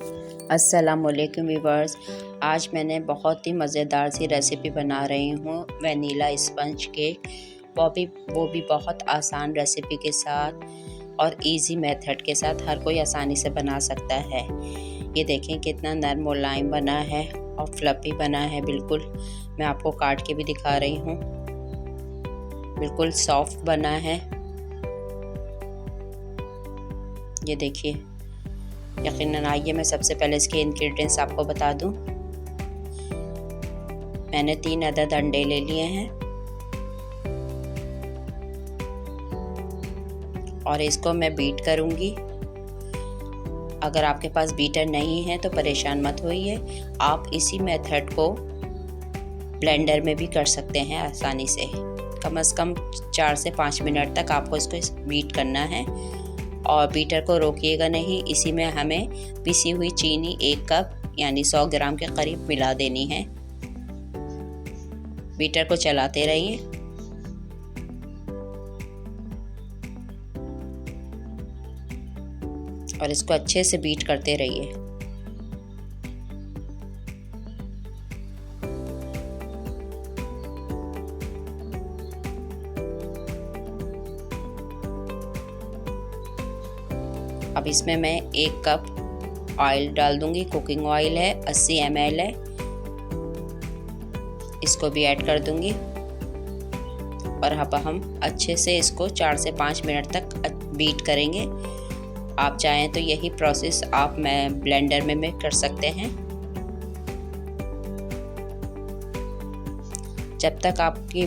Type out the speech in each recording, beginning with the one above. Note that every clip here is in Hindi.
अस्सलामुअलैकुम व्यूअर्स। आज मैंने बहुत ही मज़ेदार सी रेसिपी बना रही हूँ वनीला स्पंज केक। वो भी बहुत आसान रेसिपी के साथ और इजी मेथड के साथ हर कोई आसानी से बना सकता है। ये देखें कितना नरम मुलायम बना है और फ्लफी बना है बिल्कुल। मैं आपको काट के भी दिखा रही हूँ, बिल्कुल सॉफ्ट बना है। ये देखिए, यकीनन। आइए मैं सबसे पहले इसके इंग्रेडिएंट्स आपको बता दूं। मैंने 3 अदद अंडे ले लिए हैं और इसको मैं बीट करूंगी। अगर आपके पास बीटर नहीं है तो परेशान मत होइए, आप इसी मेथड को ब्लेंडर में भी कर सकते हैं आसानी से। कम से कम 4 से 5 मिनट तक आपको इसको बीट करना है और बीटर को रोकिएगा नहीं। इसी में हमें पिसी हुई चीनी 1 कप यानी 100 ग्राम के करीब मिला देनी है। बीटर को चलाते रहिए और इसको अच्छे से बीट करते रहिए। अब इसमें मैं 1 कप ऑयल डाल दूंगी। कुकिंग ऑयल है, 80 ml है। इसको भी ऐड कर दूंगी और अब हम अच्छे से इसको 4 से 5 मिनट तक बीट करेंगे। आप चाहें तो यही प्रोसेस आप ब्लेंडर में कर सकते हैं। जब तक आपकी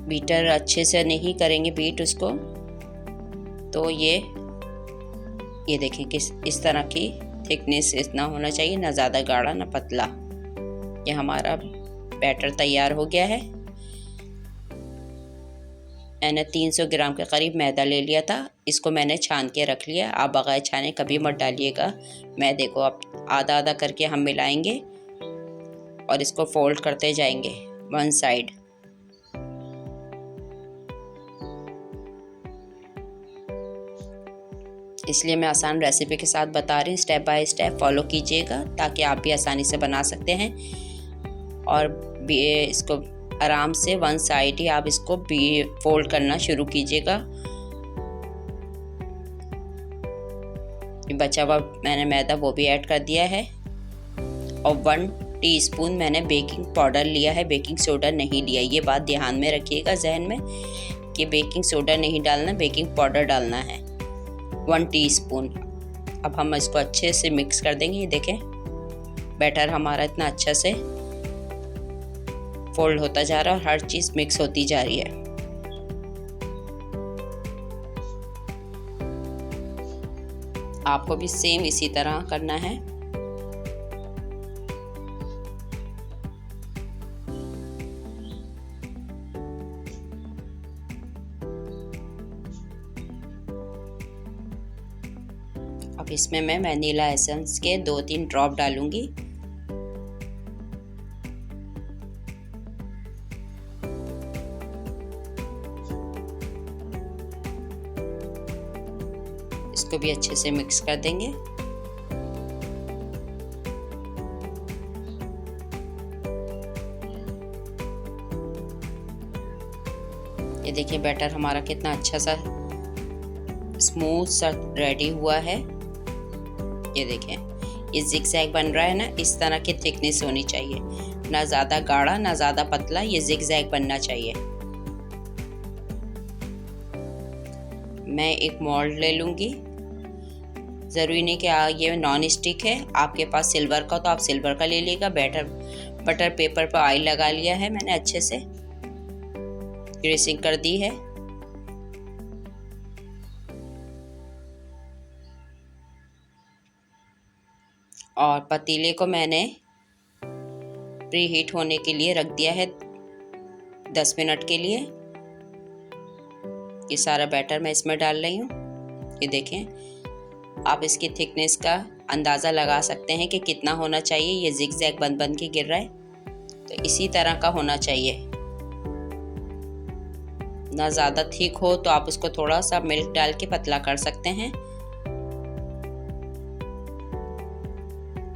बीटर अच्छे से नहीं करेंगे बीट उसको, तो ये देखें कि इस तरह की थिकनेस इतना होना चाहिए, ना ज़्यादा गाढ़ा ना पतला। ये हमारा बैटर तैयार हो गया है। मैंने 300 ग्राम के करीब मैदा ले लिया था, इसको मैंने छान के रख लिया। आप बगैर छाने कभी मत डालिएगा मैदे को। आप आधा आधा करके हम मिलाएंगे और इसको फोल्ड करते जाएंगे वन साइड। इसलिए मैं आसान रेसिपी के साथ बता रही हूँ, स्टेप बाय स्टेप फॉलो कीजिएगा ताकि आप भी आसानी से बना सकते हैं। और इसको आराम से वन साइड ही आप इसको भी फोल्ड करना शुरू कीजिएगा। बचा हुआ मैंने मैदा वो भी ऐड कर दिया है और 1 टीस्पून मैंने बेकिंग पाउडर लिया है, बेकिंग सोडा नहीं लिया। ये बात ध्यान में रखिएगा जहन में कि बेकिंग सोडा नहीं डालना, बेकिंग पाउडर डालना है 1 टीस्पून। अब हम इसको अच्छे से मिक्स कर देंगे। ये देखें बैटर हमारा इतना अच्छा से फोल्ड होता जा रहा है और हर चीज़ मिक्स होती जा रही है। आपको भी सेम इसी तरह करना है। अब इसमें मैं वनीला एसेंस के 2-3 ड्रॉप डालूंगी। इसको भी अच्छे से मिक्स कर देंगे। ये देखिए बैटर हमारा कितना अच्छा सा स्मूथ सा रेडी हुआ है। ये देखें ये जिगजैग बन रहा है ना, इस तरह की थिकनेस होनी चाहिए, ना ज़्यादा गाढ़ा ना ज़्यादा पतला। ये जिगजैग बनना चाहिए। मैं एक मोल्ड ले लूँगी। ज़रूरी नहीं कि ये नॉन स्टिक है, आपके पास सिल्वर का तो आप सिल्वर का ले लीजिएगा। बटर पेपर पर ऑयल लगा लिया है मैंने, अच्छे से ग्रीसिंग कर दी है। और पतीले को मैंने प्री हीट होने के लिए रख दिया है 10 मिनट के लिए। ये सारा बैटर मैं इसमें डाल रही हूँ। ये देखें आप इसकी थिकनेस का अंदाज़ा लगा सकते हैं कि कितना होना चाहिए। ये जिगजैग बन बन के गिर रहा है, तो इसी तरह का होना चाहिए। ना ज़्यादा थिक हो तो आप उसको थोड़ा सा मिल्क डाल के पतला कर सकते हैं।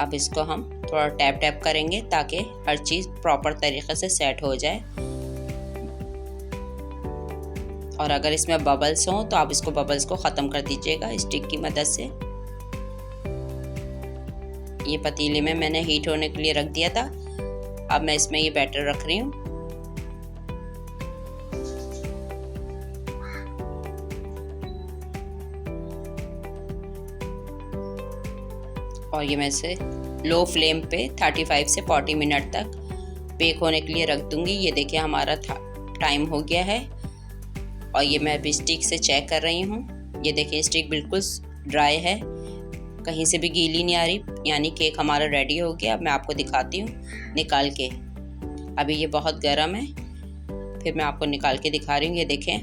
अब इसको हम थोड़ा टैप टैप करेंगे ताकि हर चीज़ प्रॉपर तरीके से सेट हो जाए। और अगर इसमें बबल्स हों तो आप इसको बबल्स को ख़त्म कर दीजिएगा स्टिक की मदद से। ये पतीले में मैंने हीट होने के लिए रख दिया था। अब मैं इसमें ये बैटर रख रही हूँ। और ये मैं इसे लो फ्लेम पे 35 से 40 मिनट तक बेक होने के लिए रख दूंगी। ये देखिए हमारा टाइम हो गया है। और ये मैं अभी स्टिक से चेक कर रही हूँ। ये देखिए स्टिक बिल्कुल ड्राई है, कहीं से भी गीली नहीं आ रही, यानी केक हमारा रेडी हो गया। अब मैं आपको दिखाती हूँ निकाल के। अभी ये बहुत गर्म है, फिर मैं आपको निकाल के दिखा रही हूँ। ये देखें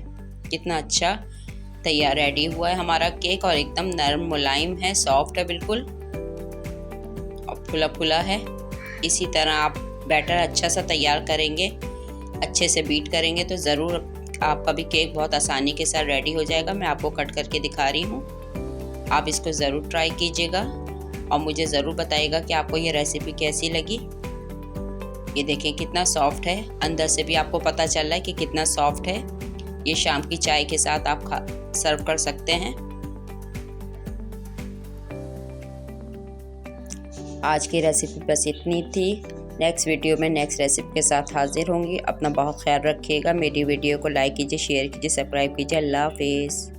कितना अच्छा तैयार रेडी हुआ है हमारा केक, और एकदम नरम मुलायम है, सॉफ्ट है बिल्कुल और फुला फुला है। इसी तरह आप बैटर अच्छा सा तैयार करेंगे, अच्छे से बीट करेंगे तो ज़रूर आपका भी केक बहुत आसानी के साथ रेडी हो जाएगा। मैं आपको कट करके दिखा रही हूँ, आप इसको ज़रूर ट्राई कीजिएगा और मुझे ज़रूर बताइएगा कि आपको ये रेसिपी कैसी लगी। ये देखें कितना सॉफ्ट है, अंदर से भी आपको पता चल रहा है कि कितना सॉफ्ट है। ये शाम की चाय के साथ आप सर्व कर सकते हैं। आज की रेसिपी बस इतनी थी। नेक्स्ट वीडियो में नेक्स्ट रेसिपी के साथ हाजिर होंगी। अपना बहुत ख्याल रखिएगा। मेरी वीडियो को लाइक कीजिए, शेयर कीजिए, सब्सक्राइब कीजिए। अल्लाह हाफिज़।